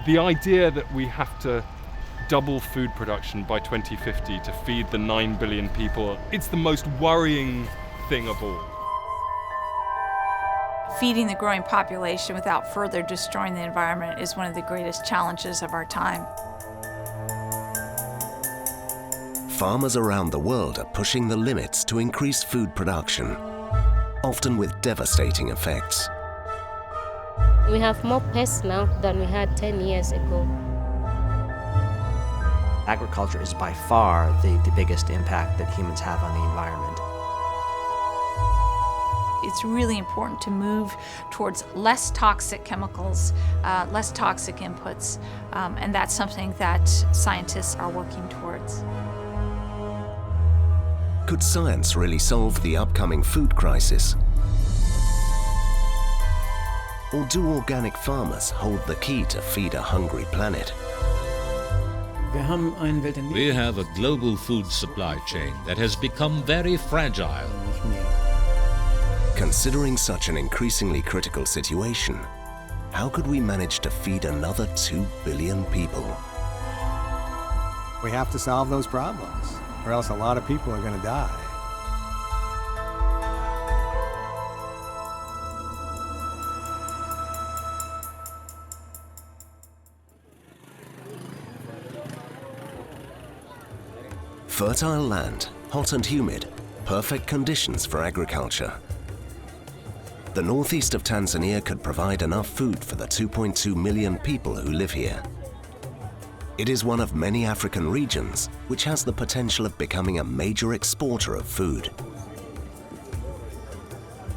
The idea that we have to double food production by 2050 to feed the 9 billion people, it's the most worrying thing of all. Feeding the growing population without further destroying the environment is one of the greatest challenges of our time. Farmers around the world are pushing the limits to increase food production, often with devastating effects. We have more pests now than we had 10 years ago. Agriculture is by far the biggest impact that humans have on the environment. It's really important to move towards less toxic chemicals, less toxic inputs, and that's something that scientists are working towards. Could science really solve the upcoming food crisis? Or do organic farmers hold the key to feed a hungry planet? We have a global food supply chain that has become very fragile. Considering such an increasingly critical situation, how could we manage to feed another 2 billion people? We have to solve those problems, or else a lot of people are going to die. Fertile land, hot and humid, perfect conditions for agriculture. The northeast of Tanzania could provide enough food for the 2.2 million people who live here. It is one of many African regions which has the potential of becoming a major exporter of food.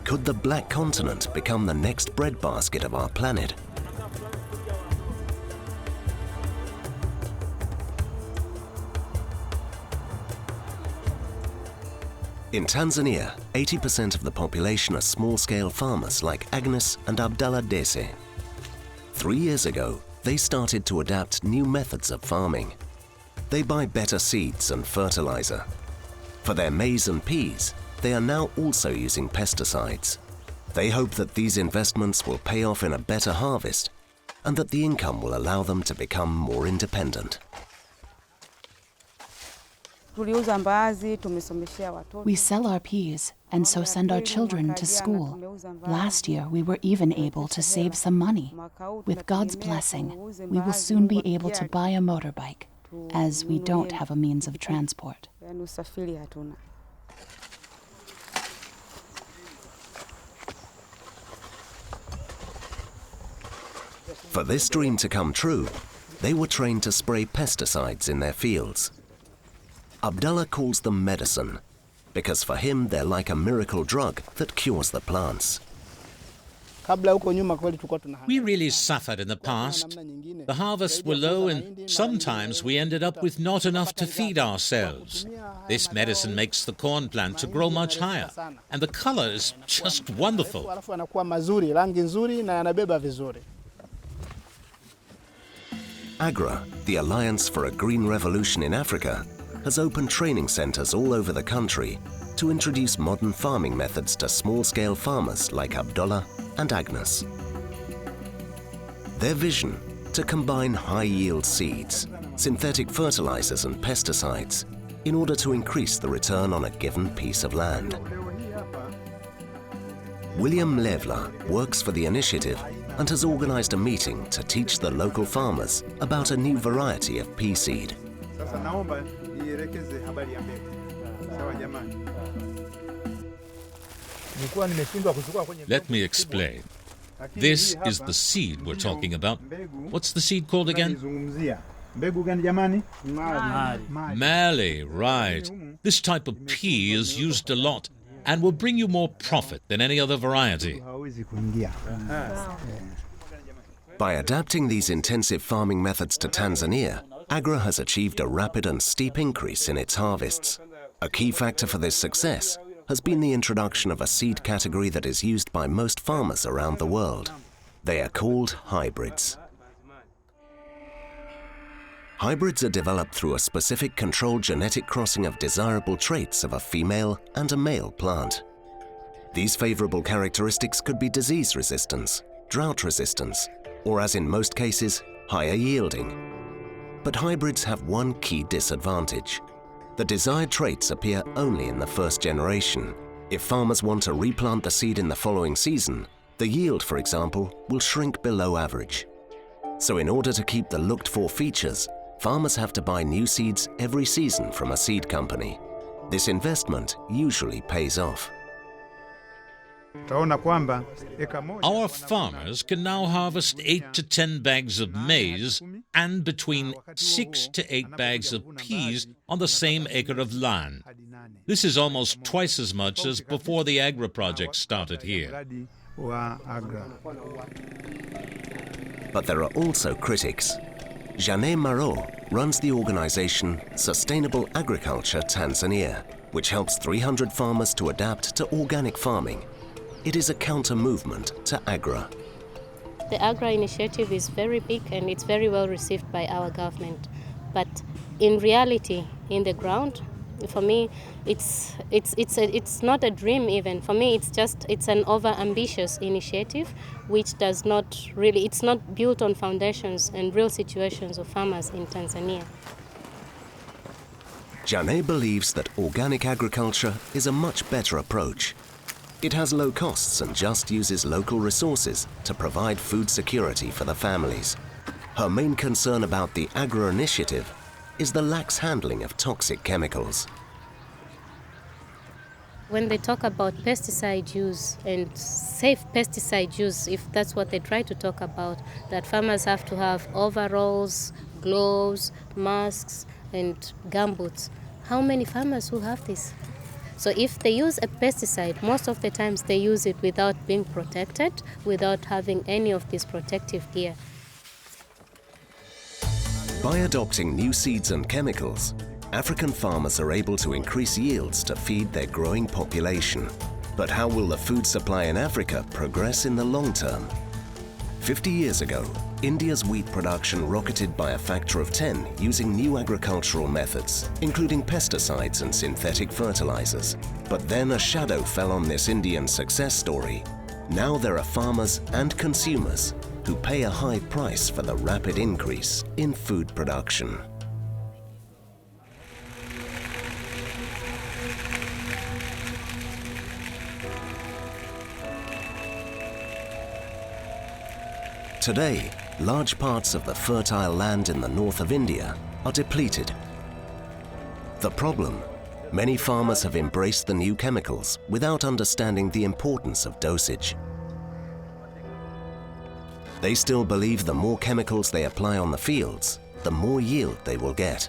Could the Black Continent become the next breadbasket of our planet? In Tanzania, 80% of the population are small-scale farmers like Agnes and Abdallah Dese. 3 years ago, they started to adapt new methods of farming. They buy better seeds and fertilizer. For their maize and peas, they are now also using pesticides. They hope that these investments will pay off in a better harvest and that the income will allow them to become more independent. We sell our peas and so send our children to school. Last year, we were even able to save some money. With God's blessing, we will soon be able to buy a motorbike, as we don't have a means of transport. For this dream to come true, they were trained to spray pesticides in their fields. Abdallah calls them medicine, because for him they're like a miracle drug that cures the plants. We really suffered in the past. The harvests were low and sometimes we ended up with not enough to feed ourselves. This medicine makes the corn plant to grow much higher, and the color is just wonderful. Agra, the Alliance for a Green Revolution in Africa, has opened training centers all over the country to introduce modern farming methods to small-scale farmers like Abdullah and Agnes. Their vision: to combine high-yield seeds, synthetic fertilizers and pesticides in order to increase the return on a given piece of land. William Levla works for the initiative and has organized a meeting to teach the local farmers about a new variety of pea seed. Let me explain. This is the seed we're talking about. What's the seed called again? Mali, right. This type of pea is used a lot and will bring you more profit than any other variety. By adapting these intensive farming methods to Tanzania, Agra has achieved a rapid and steep increase in its harvests. A key factor for this success has been the introduction of a seed category that is used by most farmers around the world. They are called hybrids. Hybrids are developed through a specific controlled genetic crossing of desirable traits of a female and a male plant. These favorable characteristics could be disease resistance, drought resistance, or as in most cases, higher yielding. But hybrids have one key disadvantage. The desired traits appear only in the first generation. If farmers want to replant the seed in the following season, the yield, for example, will shrink below average. So in order to keep the looked-for features, farmers have to buy new seeds every season from a seed company. This investment usually pays off. Our farmers can now harvest 8 to 10 bags of maize and between 6 to 8 bags of peas on the same acre of land. This is almost twice as much as before the Agra project started here. But there are also critics. Janet Marot runs the organization Sustainable Agriculture Tanzania, which helps 300 farmers to adapt to organic farming. It is a counter-movement to Agra. The Agra initiative is very big and it's very well received by our government. But in reality, in the ground, for me, it's not a dream even. For me, it's an over-ambitious initiative which does not really, it's not built on foundations and real situations of farmers in Tanzania. Janet believes that organic agriculture is a much better approach. It has low costs and just uses local resources to provide food security for the families. Her main concern about the Agra initiative is the lax handling of toxic chemicals. When they talk about pesticide use and safe pesticide use, if that's what they try to talk about, that farmers have to have overalls, gloves, masks, and gumboots. How many farmers will have this? So if they use a pesticide, most of the times they use it without being protected, without having any of this protective gear. By adopting new seeds and chemicals, African farmers are able to increase yields to feed their growing population. But how will the food supply in Africa progress in the long term? 50 years ago, India's wheat production rocketed by a factor of 10 using new agricultural methods, including pesticides and synthetic fertilizers. But then a shadow fell on this Indian success story. Now there are farmers and consumers who pay a high price for the rapid increase in food production. Today, large parts of the fertile land in the north of India are depleted. The problem? Many farmers have embraced the new chemicals without understanding the importance of dosage. They still believe the more chemicals they apply on the fields, the more yield they will get.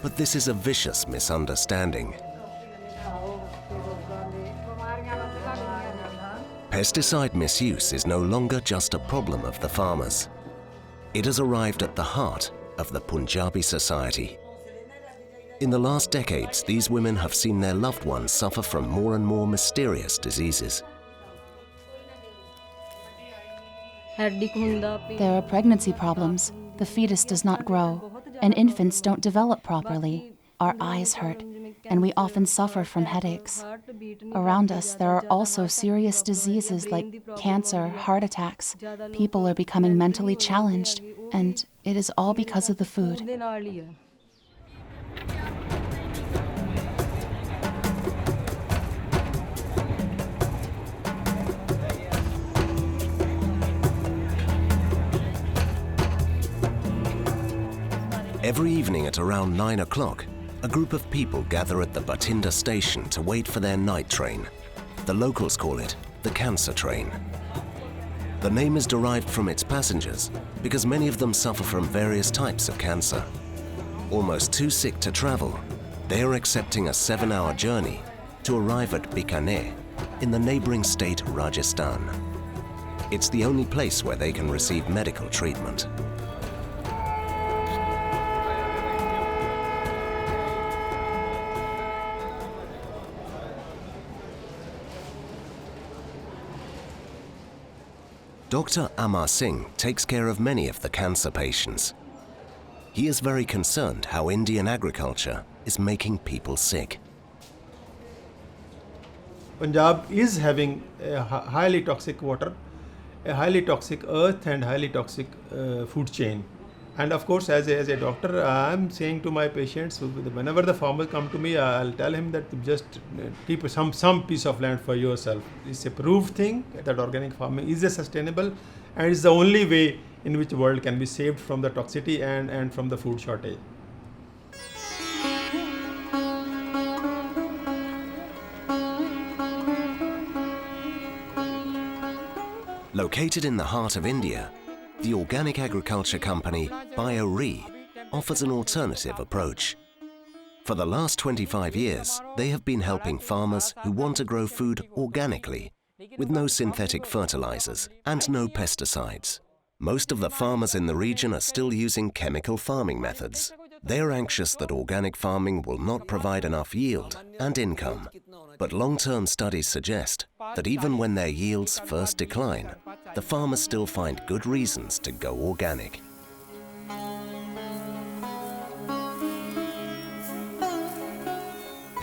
But this is a vicious misunderstanding. Pesticide misuse is no longer just a problem of the farmers. It has arrived at the heart of the Punjabi society. In the last decades, these women have seen their loved ones suffer from more and more mysterious diseases. There are pregnancy problems. The fetus does not grow, and infants don't develop properly. Our eyes hurt, and we often suffer from headaches. Around us, there are also serious diseases like cancer, heart attacks. People are becoming mentally challenged, and it is all because of the food. Every evening at around 9 o'clock, a group of people gather at the Bathinda station to wait for their night train. The locals call it the cancer train. The name is derived from its passengers because many of them suffer from various types of cancer. Almost too sick to travel, they are accepting a 7-hour journey to arrive at Bikaner in the neighboring state Rajasthan. It's the only place where they can receive medical treatment. Dr. Amar Singh takes care of many of the cancer patients. He is very concerned how Indian agriculture is making people sick. Punjab is having a highly toxic water, a highly toxic earth and highly toxic food chain. And of course, as a doctor, I'm saying to my patients, whenever the farmer come to me, I'll tell him that just keep some piece of land for yourself. It's a proved thing that organic farming is a sustainable and it's the only way in which the world can be saved from the toxicity and from the food shortage. Located in the heart of India, the organic agriculture company BioRe offers an alternative approach. For the last 25 years, they have been helping farmers who want to grow food organically, with no synthetic fertilizers and no pesticides. Most of the farmers in the region are still using chemical farming methods. They are anxious that organic farming will not provide enough yield and income. But long-term studies suggest that even when their yields first decline, the farmers still find good reasons to go organic.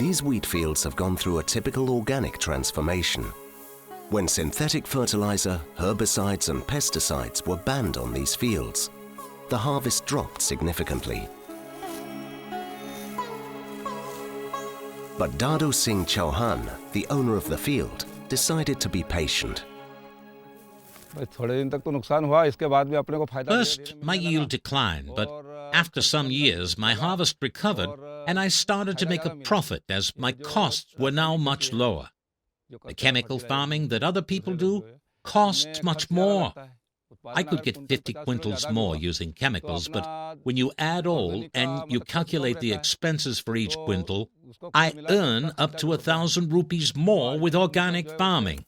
These wheat fields have gone through a typical organic transformation. When synthetic fertilizer, herbicides and pesticides were banned on these fields, the harvest dropped significantly. But Dado Singh Chauhan, the owner of the field, decided to be patient. First, my yield declined, but after some years, my harvest recovered and I started to make a profit as my costs were now much lower. The chemical farming that other people do costs much more. I could get 50 quintals more using chemicals, but when you add all and you calculate the expenses for each quintal, I earn up to 1,000 rupees more with organic farming.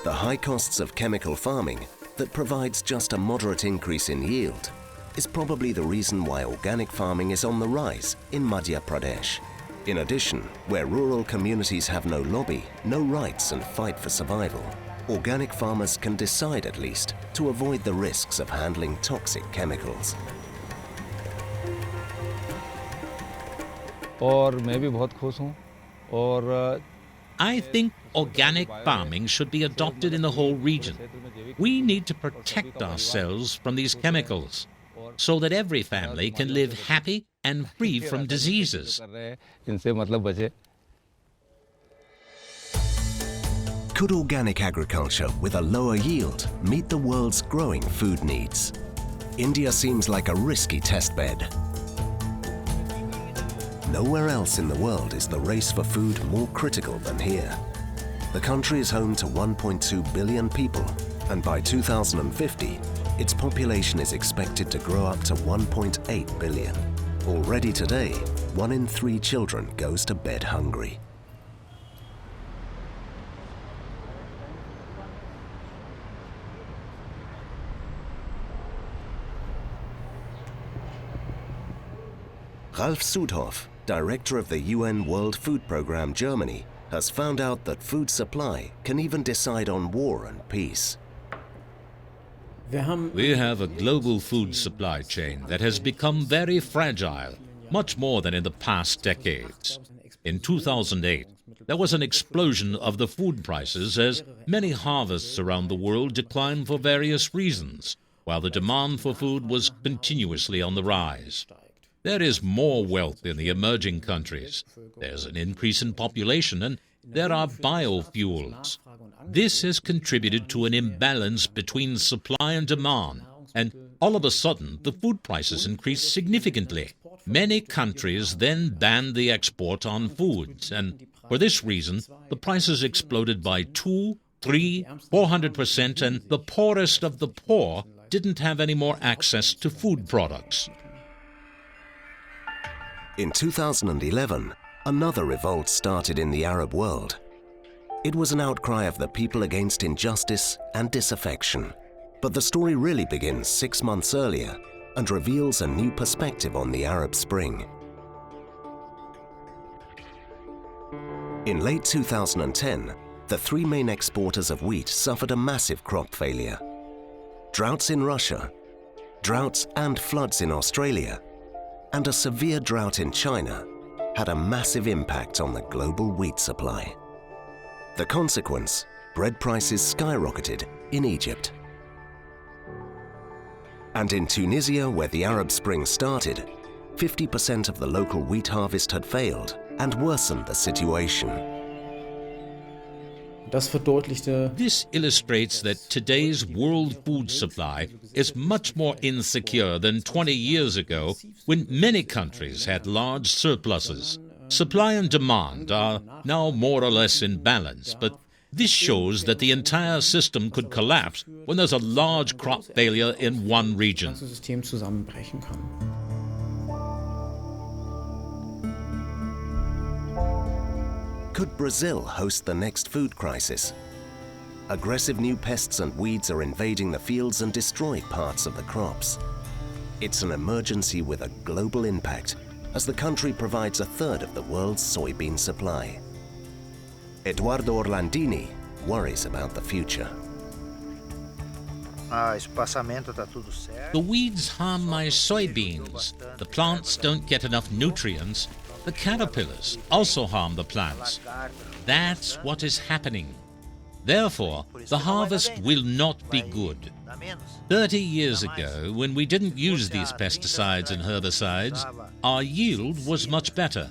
The high costs of chemical farming that provides just a moderate increase in yield is probably the reason why organic farming is on the rise in Madhya Pradesh. In addition, where rural communities have no lobby, no rights and fight for survival, organic farmers can decide at least to avoid the risks of handling toxic chemicals. I think organic farming should be adopted in the whole region. We need to protect ourselves from these chemicals so that every family can live happy and free from diseases. Could organic agriculture with a lower yield meet the world's growing food needs? India seems like a risky testbed. Nowhere else in the world is the race for food more critical than here. The country is home to 1.2 billion people, and by 2050, its population is expected to grow up to 1.8 billion. Already today, 1 in 3 children goes to bed hungry. Ralf Sudhoff, director of the UN World Food Programme Germany, has found out that food supply can even decide on war and peace. We have a global food supply chain that has become very fragile, much more than in the past decades. In 2008, there was an explosion of the food prices as many harvests around the world declined for various reasons, while the demand for food was continuously on the rise. There is more wealth in the emerging countries. There's an increase in population and there are biofuels. This has contributed to an imbalance between supply and demand, and all of a sudden the food prices increased significantly. Many countries then banned the export on foods, and for this reason the prices exploded by 200, 300, 400%, and the poorest of the poor didn't have any more access to food products. In 2011, another revolt started in the Arab world. It was an outcry of the people against injustice and disaffection. But the story really begins 6 months earlier and reveals a new perspective on the Arab Spring. In late 2010, the 3 main exporters of wheat suffered a massive crop failure. droughts in Russia, droughts and floods in Australia, and a severe drought in China had a massive impact on the global wheat supply. The consequence, bread prices skyrocketed in Egypt. And in Tunisia, where the Arab Spring started, 50% of the local wheat harvest had failed and worsened the situation. This illustrates that today's world food supply is much more insecure than 20 years ago, when many countries had large surpluses. Supply and demand are now more or less in balance, but this shows that the entire system could collapse when there's a large crop failure in one region. Could Brazil host the next food crisis? Aggressive new pests and weeds are invading the fields and destroy parts of the crops. It's an emergency with a global impact, as the country provides a third of the world's soybean supply. Eduardo Orlandini worries about the future. The weeds harm my soybeans. The plants don't get enough nutrients. The caterpillars also harm the plants. That's what is happening. Therefore, the harvest will not be good. 30 years ago, when we didn't use these pesticides and herbicides, our yield was much better.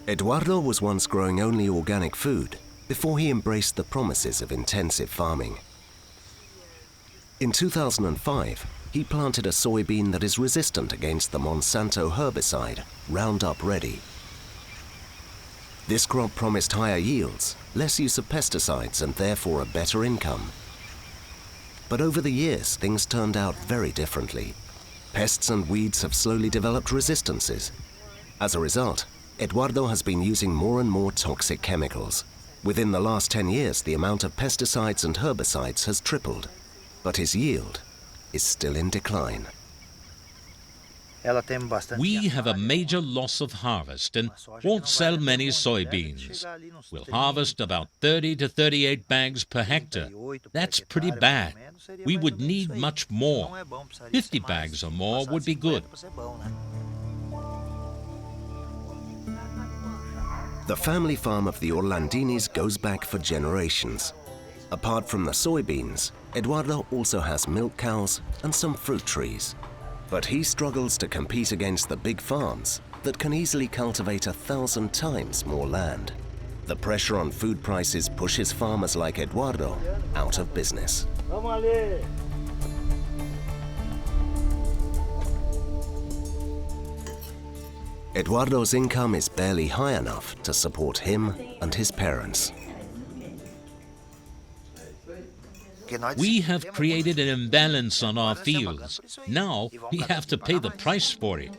Eduardo was once growing only organic food before he embraced the promises of intensive farming. In 2005, he planted a soybean that is resistant against the Monsanto herbicide, Roundup Ready. This crop promised higher yields, less use of pesticides, and therefore a better income. But over the years, things turned out very differently. Pests and weeds have slowly developed resistances. As a result, Eduardo has been using more and more toxic chemicals. Within the last 10 years, the amount of pesticides and herbicides has tripled, but his yield is still in decline. We have a major loss of harvest and won't sell many soybeans. We'll harvest about 30 to 38 bags per hectare. That's pretty bad. We would need much more. 50 bags or more would be good. The family farm of the Orlandinis goes back for generations. Apart from the soybeans, Eduardo also has milk cows and some fruit trees. But he struggles to compete against the big farms that can easily cultivate 1,000 times more land. The pressure on food prices pushes farmers like Eduardo out of business. Eduardo's income is barely high enough to support him and his parents. We have created an imbalance on our fields. Now we have to pay the price for it.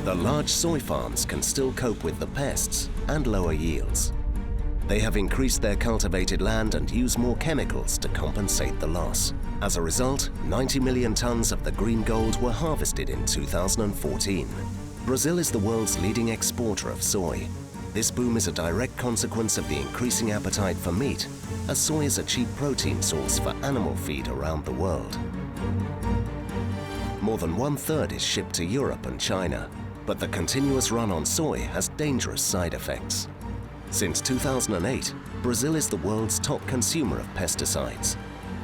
The large soy farms can still cope with the pests and lower yields. They have increased their cultivated land and use more chemicals to compensate the loss. As a result, 90 million tons of the green gold were harvested in 2014. Brazil is the world's leading exporter of soy. This boom is a direct consequence of the increasing appetite for meat, as soy is a cheap protein source for animal feed around the world. More than 1/3 is shipped to Europe and China, but the continuous run on soy has dangerous side effects. Since 2008, Brazil is the world's top consumer of pesticides.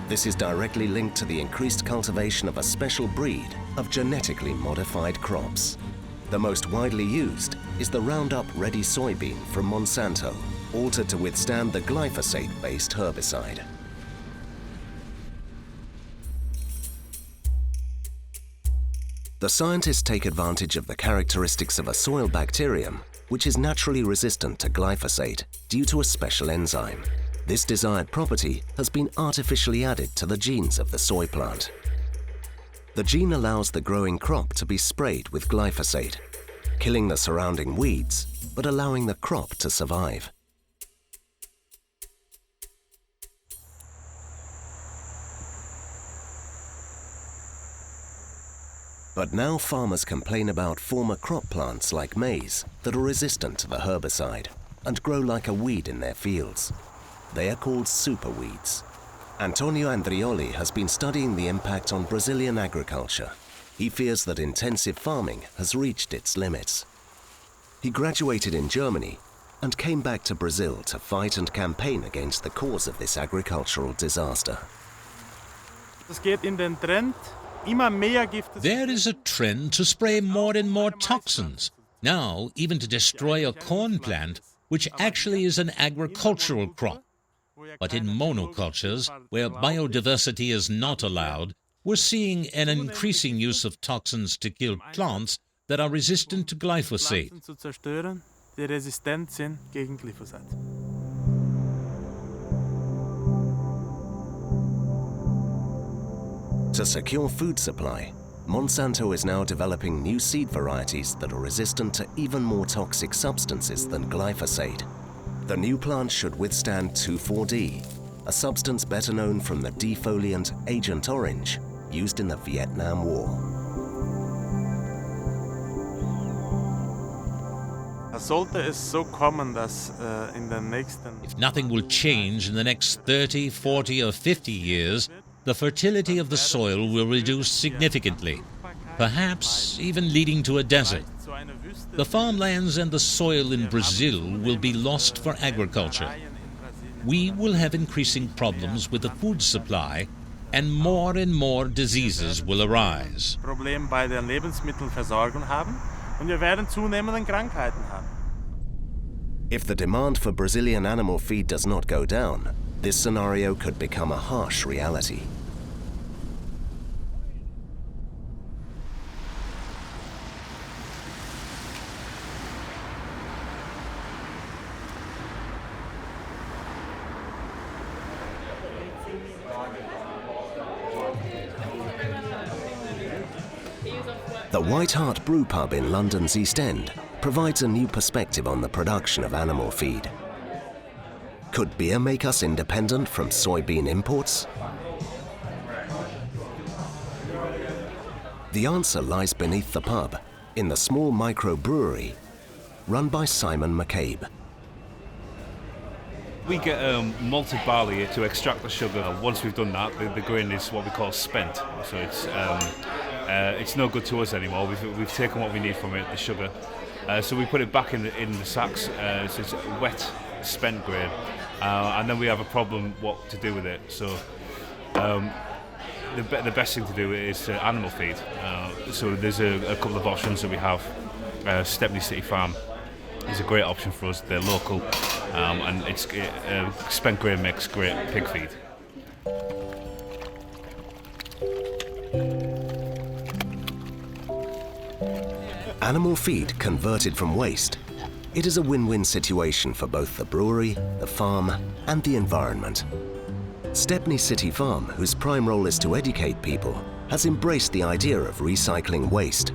This is directly linked to the increased cultivation of a special breed of genetically modified crops. The most widely used is the Roundup Ready soybean from Monsanto, altered to withstand the glyphosate-based herbicide. The scientists take advantage of the characteristics of a soil bacterium, which is naturally resistant to glyphosate due to a special enzyme. This desired property has been artificially added to the genes of the soy plant. The gene allows the growing crop to be sprayed with glyphosate, killing the surrounding weeds, but allowing the crop to survive. But now farmers complain about former crop plants like maize that are resistant to the herbicide and grow like a weed in their fields. They are called superweeds. Antonio Andrioli has been studying the impact on Brazilian agriculture. He fears that intensive farming has reached its limits. He graduated in Germany and came back to Brazil to fight and campaign against the cause of this agricultural disaster. There is a trend to spray more and more toxins, now even to destroy a corn plant, which actually is an agricultural crop. But in monocultures, where biodiversity is not allowed, we're seeing an increasing use of toxins to kill plants that are resistant to glyphosate. To secure food supply, Monsanto is now developing new seed varieties that are resistant to even more toxic substances than glyphosate. The new plants should withstand 2,4-D, a substance better known from the defoliant Agent Orange used in the Vietnam War. If nothing will change in the next 30, 40 or 50 years, the fertility of the soil will reduce significantly, perhaps even leading to a desert. The farmlands and the soil in Brazil will be lost for agriculture. We will have increasing problems with the food supply, and more diseases will arise. If the demand for Brazilian animal feed does not go down, this scenario could become a harsh reality. The White Hart Brew Pub in London's East End provides a new perspective on the production of animal feed. Could beer make us independent from soybean imports? The answer lies beneath the pub, in the small microbrewery run by Simon McCabe. We get malted barley to extract the sugar. Once we've done that, the grain is what we call spent. So it's no good to us anymore. We've taken what we need from it, the sugar. So we put it back in the sacks. So it's wet, spent grain, and then we have a problem what to do with it. So the best thing to do is animal feed. So there's a couple of options that we have. Stepney City Farm is a great option for us. They're local, and it's spent grain makes great pig feed. Animal feed converted from waste. It is a win-win situation for both the brewery, the farm, and the environment. Stepney City Farm, whose prime role is to educate people, has embraced the idea of recycling waste.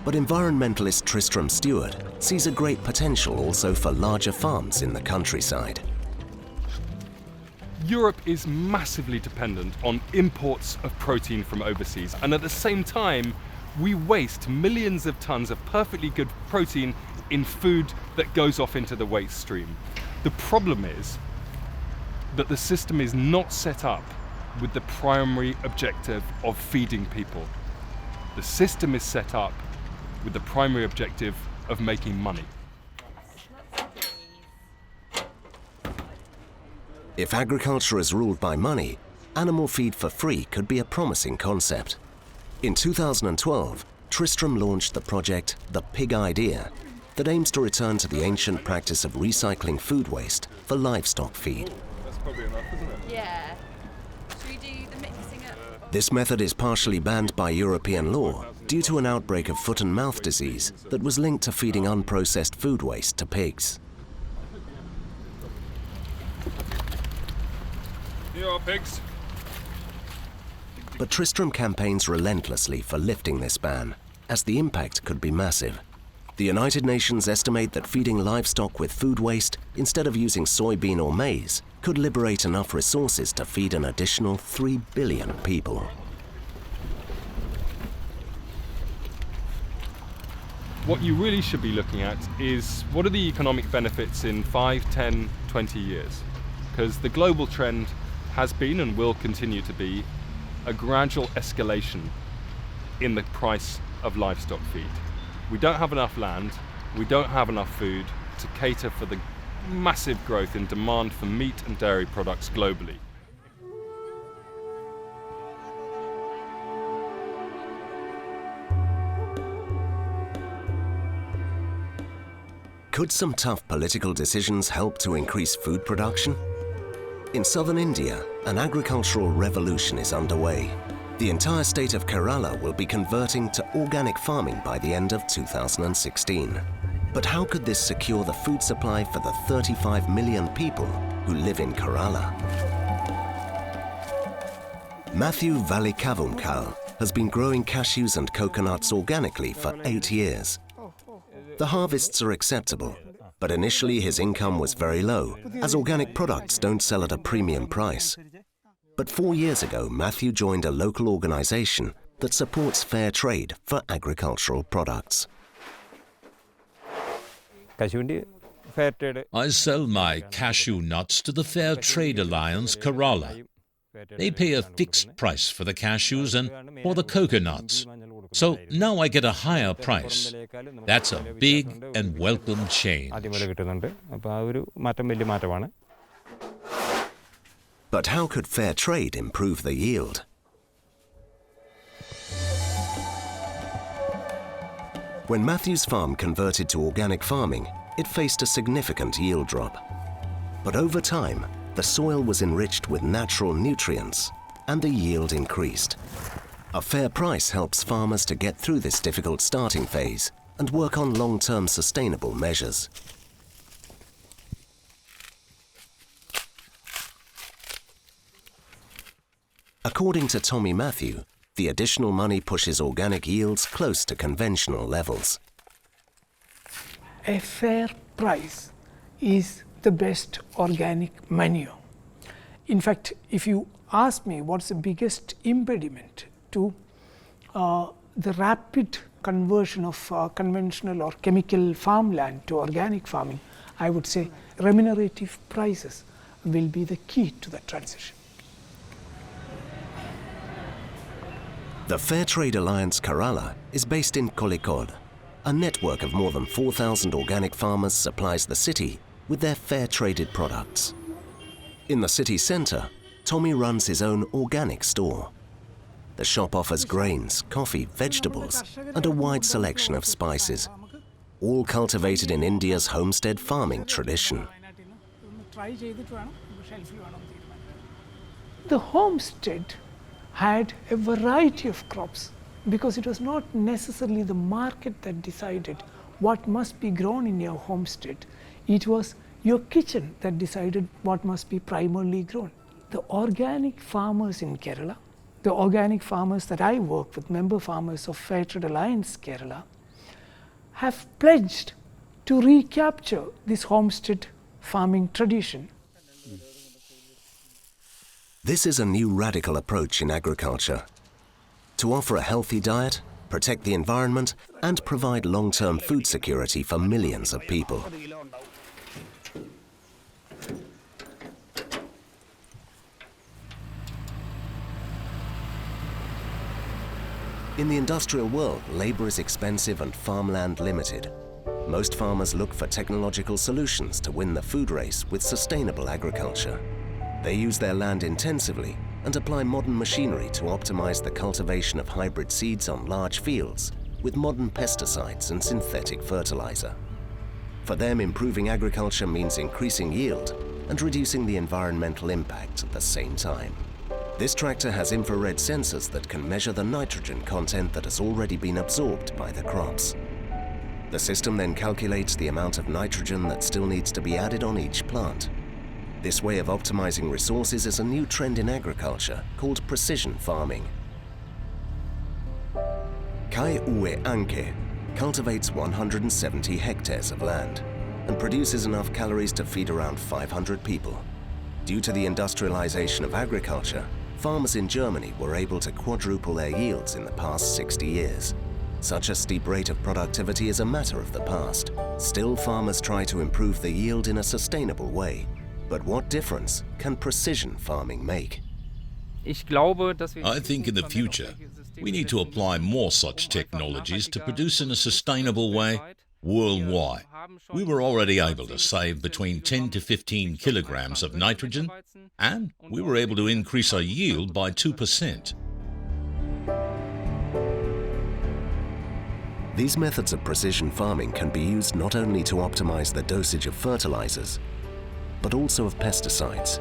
But environmentalist Tristram Stewart sees a great potential also for larger farms in the countryside. Europe is massively dependent on imports of protein from overseas, and at the same time, we waste millions of tons of perfectly good protein in food that goes off into the waste stream. The problem is that the system is not set up with the primary objective of feeding people. The system is set up with the primary objective of making money. If agriculture is ruled by money, animal feed for free could be a promising concept. In 2012, Tristram launched the project The Pig Idea that aims to return to the ancient practice of recycling food waste for livestock feed. That's probably enough, isn't it? Yeah. Should we do the mixing up? This method is partially banned by European law due to an outbreak of foot and mouth disease that was linked to feeding unprocessed food waste to pigs. Here are pigs. But Tristram campaigns relentlessly for lifting this ban, as the impact could be massive. The United Nations estimate that feeding livestock with food waste, instead of using soybean or maize, could liberate enough resources to feed an additional 3 billion people. what you really should be looking at is what are the economic benefits in 5, 10, 20 years? Because the global trend has been and will continue to be a gradual escalation in the price of livestock feed. We don't have enough land, we don't have enough food to cater for the massive growth in demand for meat and dairy products globally. Could some tough political decisions help to increase food production? In southern India, an agricultural revolution is underway. The entire state of Kerala will be converting to organic farming by the end of 2016. But how could this secure the food supply for the 35 million people who live in Kerala? Matthew Valikavumkal has been growing cashews and coconuts organically for 8 years. The harvests are acceptable, but initially his income was very low, as organic products don't sell at a premium price. But 4 years ago, Matthew joined a local organization that supports fair trade for agricultural products. I sell my cashew nuts to the Fair Trade Alliance Kerala. They pay a fixed price for the cashews and for the coconuts. So now I get a higher price. That's a big and welcome change. But how could fair trade improve the yield? When Matthew's farm converted to organic farming, it faced a significant yield drop. But over time, the soil was enriched with natural nutrients and the yield increased. A fair price helps farmers to get through this difficult starting phase and work on long-term sustainable measures. According to Tommy Matthew, the additional money pushes organic yields close to conventional levels. A fair price is the best organic manure. In fact, if you ask me what's the biggest impediment to the rapid conversion of conventional or chemical farmland to organic farming, I would say remunerative prices will be the key to the transition. The Fair Trade Alliance Kerala is based in Kozhikode. A network of more than 4,000 organic farmers supplies the city with their fair-traded products. In the city centre, Tommy runs his own organic store. The shop offers grains, coffee, vegetables, and a wide selection of spices, all cultivated in India's homestead farming tradition. The homestead had a variety of crops because it was not necessarily the market that decided what must be grown in your homestead. It was your kitchen that decided what must be primarily grown. The organic farmers in Kerala, the organic farmers that I work with, member farmers of Fair Trade Alliance Kerala, have pledged to recapture this homestead farming tradition. This is a new radical approach in agriculture. To offer a healthy diet, protect the environment, and provide long-term food security for millions of people. In the industrial world, labor is expensive and farmland limited. Most farmers look for technological solutions to win the food race with sustainable agriculture. They use their land intensively and apply modern machinery to optimize the cultivation of hybrid seeds on large fields with modern pesticides and synthetic fertilizer. For them, improving agriculture means increasing yield and reducing the environmental impact at the same time. This tractor has infrared sensors that can measure the nitrogen content that has already been absorbed by the crops. The system then calculates the amount of nitrogen that still needs to be added on each plant. This way of optimizing resources is a new trend in agriculture called precision farming. Kai Uwe Anke cultivates 170 hectares of land and produces enough calories to feed around 500 people. Due to the industrialization of agriculture, farmers in Germany were able to quadruple their yields in the past 60 years. Such a steep rate of productivity is a matter of the past. Still, farmers try to improve the yield in a sustainable way. But what difference can precision farming make? I think in the future, we need to apply more such technologies to produce in a sustainable way worldwide. We were already able to save between 10 to 15 kilograms of nitrogen, and we were able to increase our yield by 2%. These methods of precision farming can be used not only to optimize the dosage of fertilizers, but also of pesticides.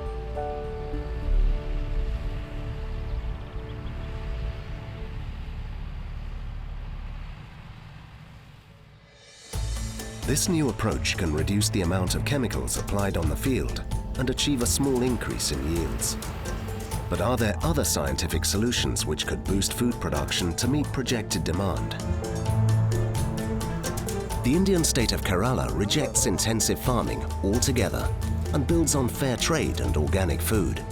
This new approach can reduce the amount of chemicals applied on the field and achieve a small increase in yields. But are there other scientific solutions which could boost food production to meet projected demand? The Indian state of Kerala rejects intensive farming altogether and builds on fair trade and organic food.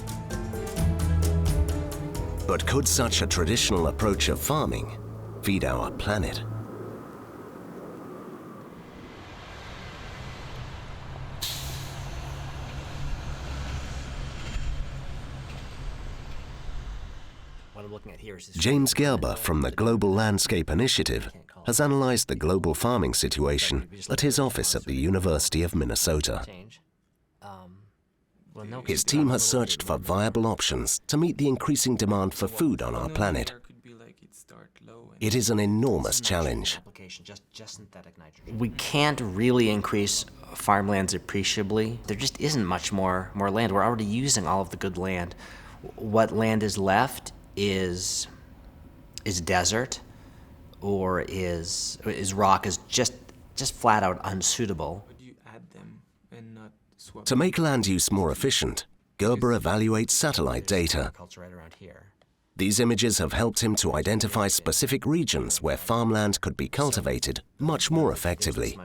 But could such a traditional approach of farming feed our planet? James Gerber from the Global Landscape Initiative has analyzed the global farming situation at his office at the University of Minnesota. His team has searched for viable options to meet the increasing demand for food on our planet. It is an enormous challenge. We can't really increase farmlands appreciably. There just isn't much more land. We're already using all of the good land. What land is left is desert, or is rock, is just flat out unsuitable. To make land use more efficient, Gerber evaluates satellite data. These images have helped him to identify specific regions where farmland could be cultivated much more effectively.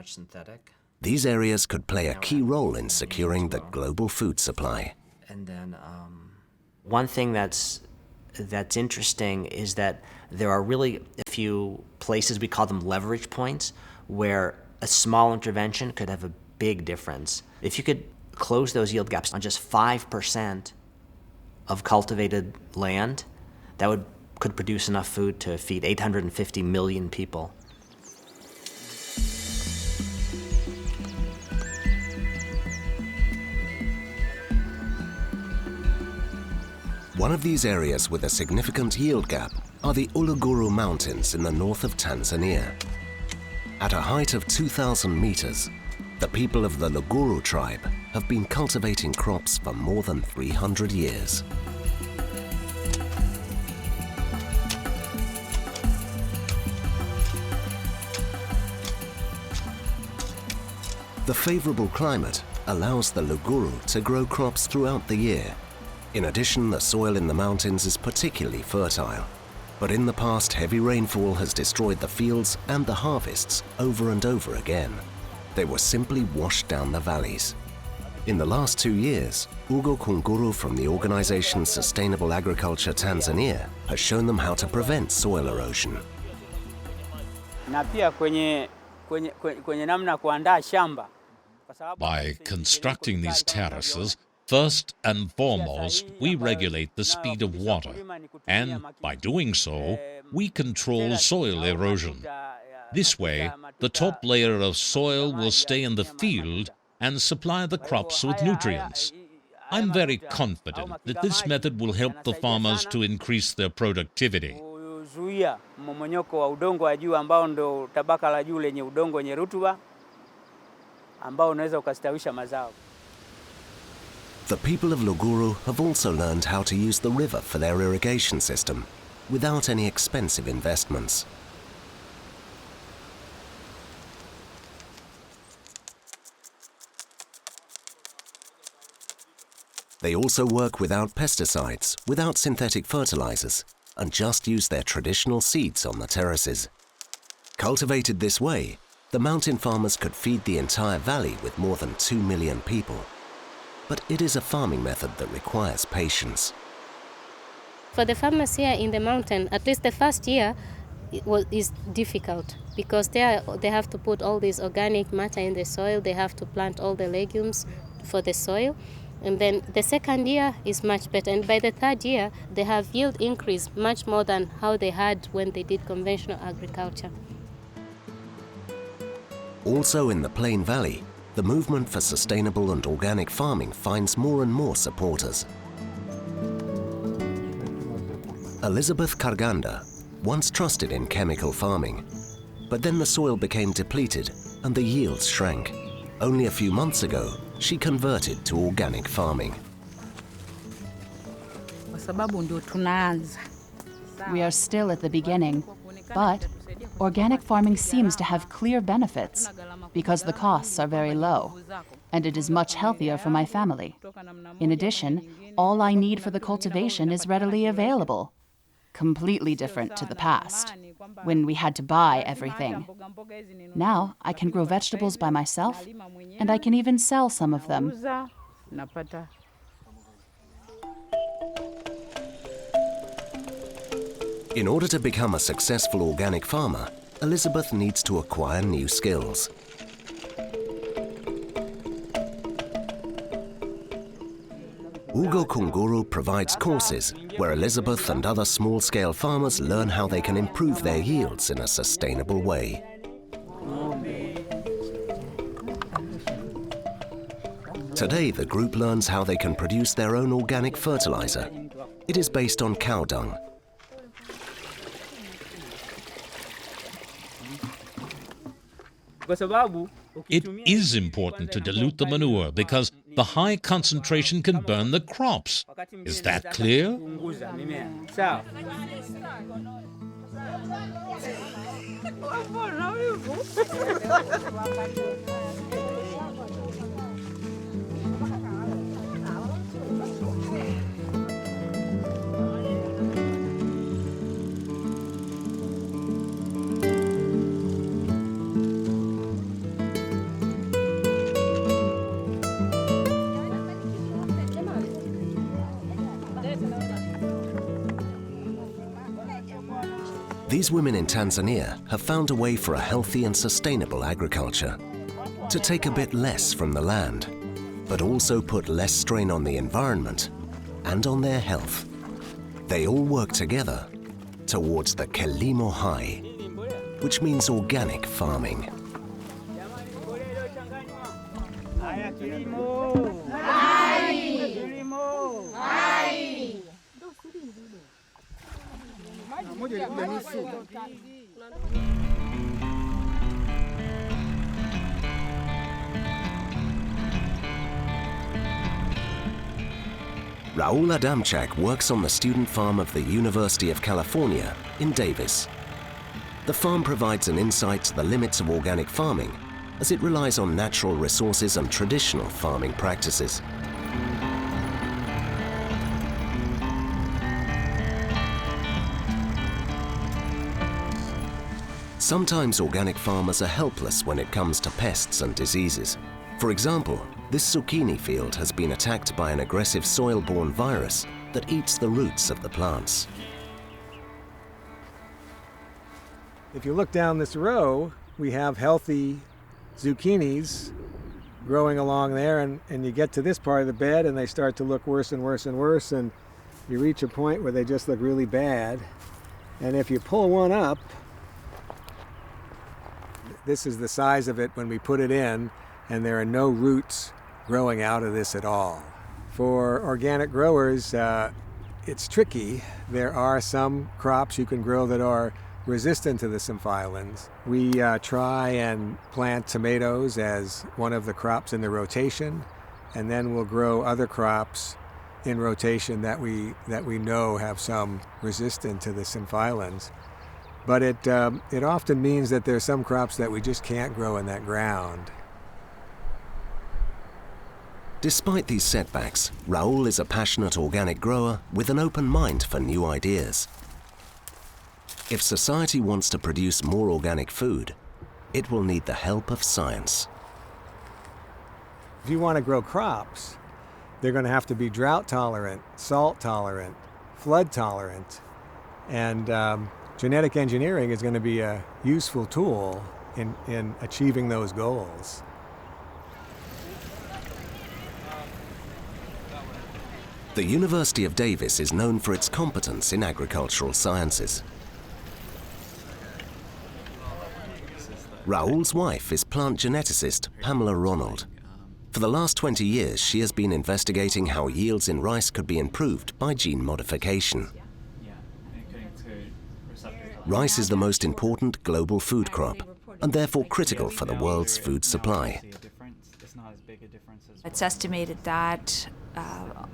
These areas could play a key role in securing the global food supply. And then one thing that's interesting is that there are really a few places, we call them leverage points, where a small intervention could have a big difference. If you could close those yield gaps on just 5% of cultivated land, that could produce enough food to feed 850 million people. One of these areas with a significant yield gap are the Uluguru Mountains in the north of Tanzania. At a height of 2,000 meters, the people of the Luguru tribe have been cultivating crops for more than 300 years. The favorable climate allows the Luguru to grow crops throughout the year. In addition, the soil in the mountains is particularly fertile. But in the past, heavy rainfall has destroyed the fields and the harvests over and over again. They were simply washed down the valleys. In the last 2 years, Ugo Kunguru from the organization Sustainable Agriculture Tanzania has shown them how to prevent soil erosion. By constructing these terraces, first and foremost, we regulate the speed of water, and by doing so, we control soil erosion. This way, the top layer of soil will stay in the field and supply the crops with nutrients. I'm very confident that this method will help the farmers to increase their productivity. The people of Luguru have also learned how to use the river for their irrigation system without any expensive investments. They also work without pesticides, without synthetic fertilizers, and just use their traditional seeds on the terraces. Cultivated this way, the mountain farmers could feed the entire valley with more than 2 million people. But it is a farming method that requires patience. For the farmers here in the mountain, at least the first year, is difficult because they have to put all this organic matter in the soil. They have to plant all the legumes for the soil. And then the second year is much better. And by the third year, they have yield increase much more than how they had when they did conventional agriculture. Also in the Plain Valley, the movement for sustainable and organic farming finds more and more supporters. Elizabeth Karganda once trusted in chemical farming, but then the soil became depleted and the yields shrank. Only a few months ago, she converted to organic farming. We are still at the beginning, but organic farming seems to have clear benefits because the costs are very low, and it is much healthier for my family. In addition, all I need for the cultivation is readily available. Completely different to the past, when we had to buy everything. Now I can grow vegetables by myself, and I can even sell some of them. In order to become a successful organic farmer, Elizabeth needs to acquire new skills. Ugo Kunguru provides courses where Elizabeth and other small-scale farmers learn how they can improve their yields in a sustainable way. Today, the group learns how they can produce their own organic fertilizer. It is based on cow dung. It is important to dilute the manure because the high concentration can burn the crops. Is that clear? These women in Tanzania have found a way for a healthy and sustainable agriculture. To take a bit less from the land, but also put less strain on the environment and on their health. They all work together towards the Kilimo Hai, which means organic farming. Raul Adamczak works on the student farm of the University of California in Davis. The farm provides an insight to the limits of organic farming as it relies on natural resources and traditional farming practices. Sometimes organic farmers are helpless when it comes to pests and diseases. For example, this zucchini field has been attacked by an aggressive soil-borne virus that eats the roots of the plants. If you look down this row, we have healthy zucchinis growing along there, and you get to this part of the bed and they start to look worse and worse and worse, and you reach a point where they just look really bad. And if you pull one up, this is the size of it when we put it in, and there are no roots growing out of this at all. For organic growers, it's tricky. There are some crops you can grow that are resistant to the symphyalins. We try and plant tomatoes as one of the crops in the rotation, and then we'll grow other crops in rotation that we know have some resistance to the symphyalins. But it often means that there's some crops that we just can't grow in that ground. Despite these setbacks, Raul is a passionate organic grower with an open mind for new ideas. If society wants to produce more organic food, it will need the help of science. If you want to grow crops, they're going to have to be drought tolerant, salt tolerant, flood tolerant, and Genetic engineering is going to be a useful tool in achieving those goals. The University of Davis is known for its competence in agricultural sciences. Raoul's wife is plant geneticist Pamela Ronald. For the last 20 years, she has been investigating how yields in rice could be improved by gene modification. Rice is the most important global food crop and therefore critical for the world's food supply. It's estimated that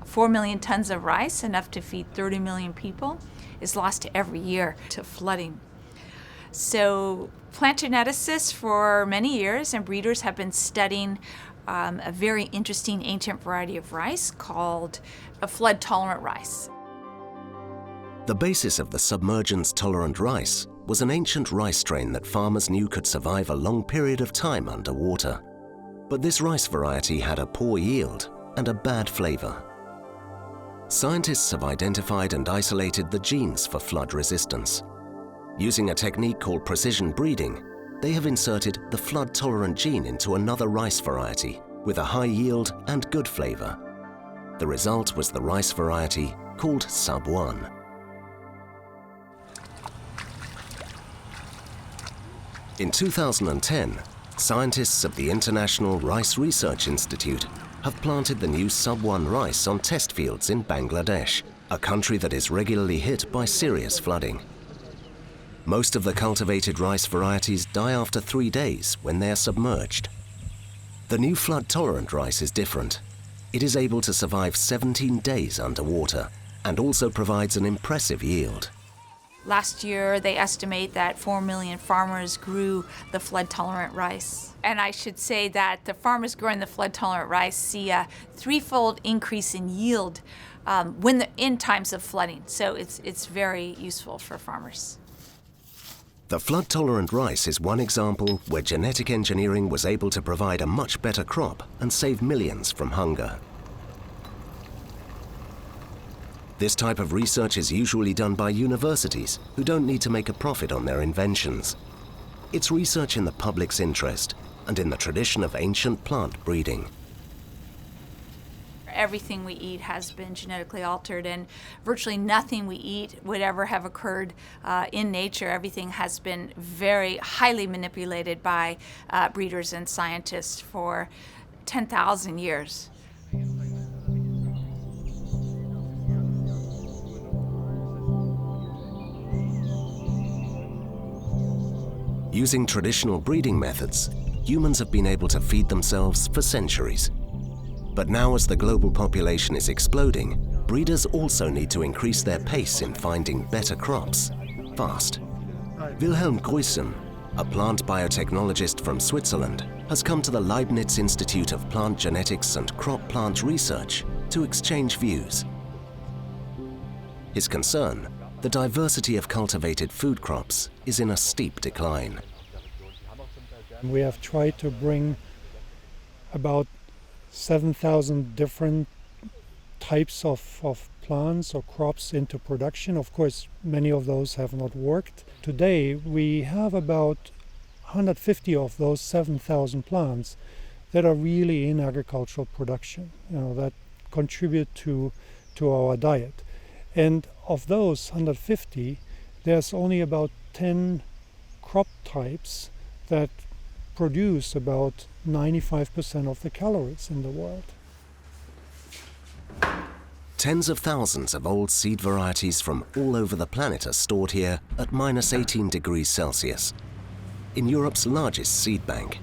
4 million tons of rice, enough to feed 30 million people, is lost every year to flooding. So plant geneticists for many years and breeders have been studying a very interesting ancient variety of rice called a flood-tolerant rice. The basis of the submergence-tolerant rice was an ancient rice strain that farmers knew could survive a long period of time underwater. But this rice variety had a poor yield and a bad flavor. Scientists have identified and isolated the genes for flood resistance. Using a technique called precision breeding, they have inserted the flood-tolerant gene into another rice variety with a high yield and good flavor. The result was the rice variety called Sub 1. In 2010, scientists of the International Rice Research Institute have planted the new Sub 1 rice on test fields in Bangladesh, a country that is regularly hit by serious flooding. Most of the cultivated rice varieties die after 3 days when they are submerged. The new flood-tolerant rice is different. It is able to survive 17 days underwater and also provides an impressive yield. Last year, they estimate that 4 million farmers grew the flood-tolerant rice. And I should say that the farmers growing the flood-tolerant rice see a threefold increase in yield in times of flooding. So it's very useful for farmers. The flood-tolerant rice is one example where genetic engineering was able to provide a much better crop and save millions from hunger. This type of research is usually done by universities who don't need to make a profit on their inventions. It's research in the public's interest and in the tradition of ancient plant breeding. Everything we eat has been genetically altered, and virtually nothing we eat would ever have occurred in nature. Everything has been very highly manipulated by breeders and scientists for 10,000 years. Using traditional breeding methods, humans have been able to feed themselves for centuries. But now, as the global population is exploding, breeders also need to increase their pace in finding better crops, fast. Wilhelm Gruysum, a plant biotechnologist from Switzerland, has come to the Leibniz Institute of Plant Genetics and Crop Plant Research to exchange views. His concern: the diversity of cultivated food crops is in a steep decline. We have tried to bring about 7,000 different types of plants or crops into production. Of course, many of those have not worked. Today, we have about 150 of those 7,000 plants that are really in agricultural production, that contribute to our diet. And of those 150, there's only about 10 crop types that produce about 95% of the calories in the world. Tens of thousands of old seed varieties from all over the planet are stored here at -18 degrees Celsius, in Europe's largest seed bank.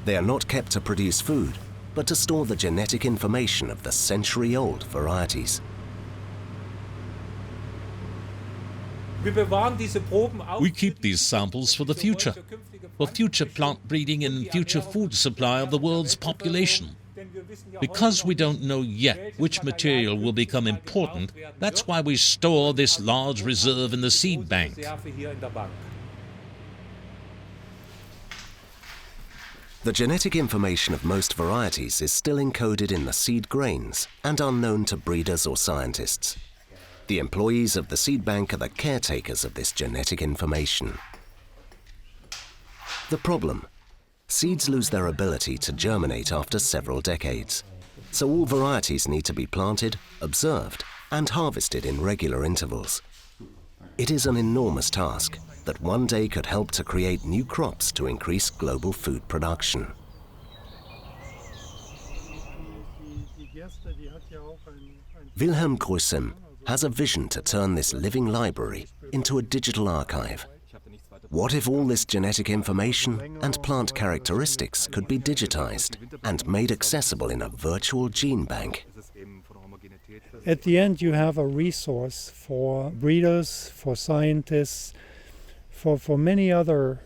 They are not kept to produce food, but to store the genetic information of the century-old varieties. We keep these samples for the future plant breeding and future food supply of the world's population. Because we don't know yet which material will become important, that's why we store this large reserve in the seed bank. The genetic information of most varieties is still encoded in the seed grains and unknown to breeders or scientists. The employees of the seed bank are the caretakers of this genetic information. The problem: seeds lose their ability to germinate after several decades, so all varieties need to be planted, observed, and harvested in regular intervals. It is an enormous task that one day could help to create new crops to increase global food production. Wilhelm Gruissem has a vision to turn this living library into a digital archive. What if all this genetic information and plant characteristics could be digitized and made accessible in a virtual gene bank? At the end, you have a resource for breeders, for scientists, for many other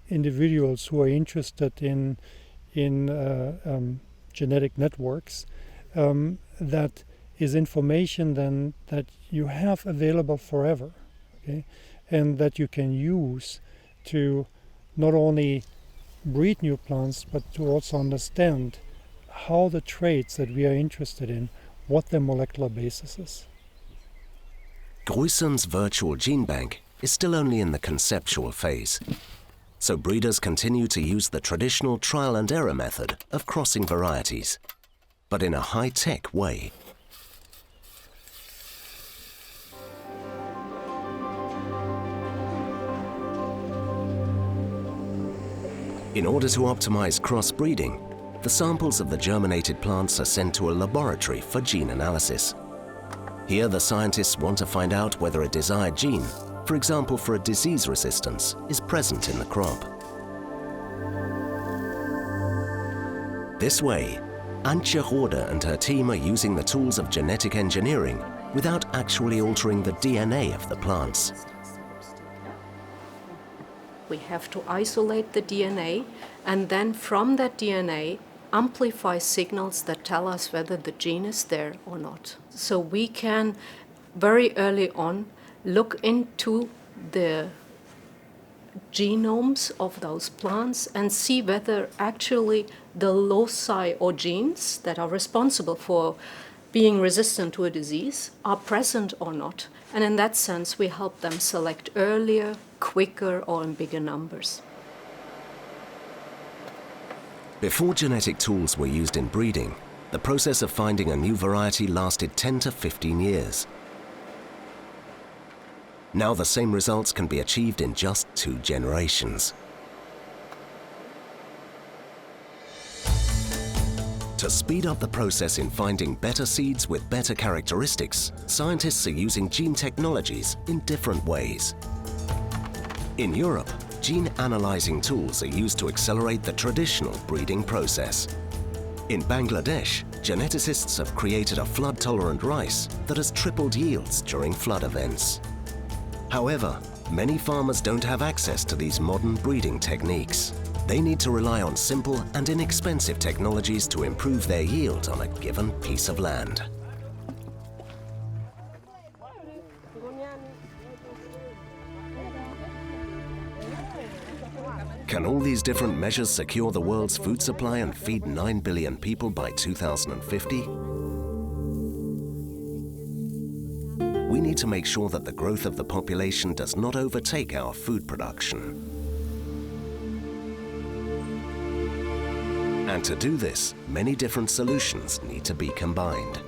individuals who are interested in genetic networks. That is information then that you have available forever, okay? And that you can use to not only breed new plants, but to also understand how the traits that we are interested in, what their molecular basis is. Gruissem's virtual gene bank is still only in the conceptual phase, so breeders continue to use the traditional trial and error method of crossing varieties, but in a high-tech way. In order to optimize crossbreeding, the samples of the germinated plants are sent to a laboratory for gene analysis. Here, the scientists want to find out whether a desired gene, for example for a disease resistance, is present in the crop. This way, Antje Rode and her team are using the tools of genetic engineering without actually altering the DNA of the plants. We have to isolate the DNA and then from that DNA amplify signals that tell us whether the gene is there or not. So we can very early on look into the genomes of those plants and see whether actually the loci or genes that are responsible for being resistant to a disease are present or not. And in that sense, we help them select earlier, quicker, or in bigger numbers. Before genetic tools were used in breeding, the process of finding a new variety lasted 10 to 15 years. Now the same results can be achieved in just 2 generations. To speed up the process in finding better seeds with better characteristics, scientists are using gene technologies in different ways. In Europe, gene analyzing tools are used to accelerate the traditional breeding process. In Bangladesh, geneticists have created a flood-tolerant rice that has tripled yields during flood events. However, many farmers don't have access to these modern breeding techniques. They need to rely on simple and inexpensive technologies to improve their yield on a given piece of land. Can all these different measures secure the world's food supply and feed 9 billion people by 2050? We need to make sure that the growth of the population does not overtake our food production. And to do this, many different solutions need to be combined.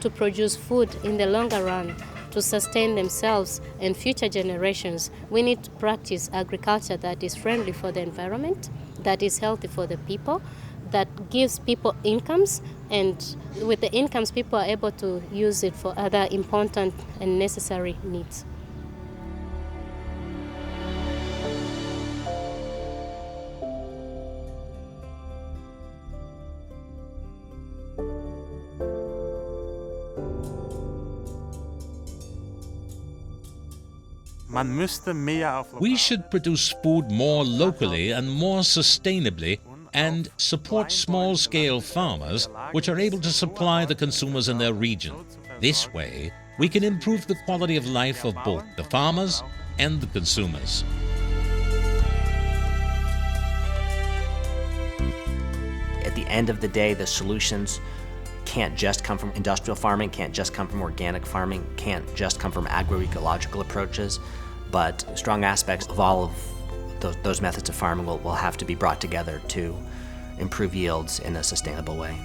To produce food in the longer run, to sustain themselves and future generations, we need to practice agriculture that is friendly for the environment, that is healthy for the people, that gives people incomes, and with the incomes, people are able to use it for other important and necessary needs. We should produce food more locally and more sustainably and support small-scale farmers which are able to supply the consumers in their region. This way, we can improve the quality of life of both the farmers and the consumers. At the end of the day, the solutions can't just come from industrial farming, can't just come from organic farming, can't just come from agroecological approaches, but strong aspects of all of those methods of farming will have to be brought together to improve yields in a sustainable way.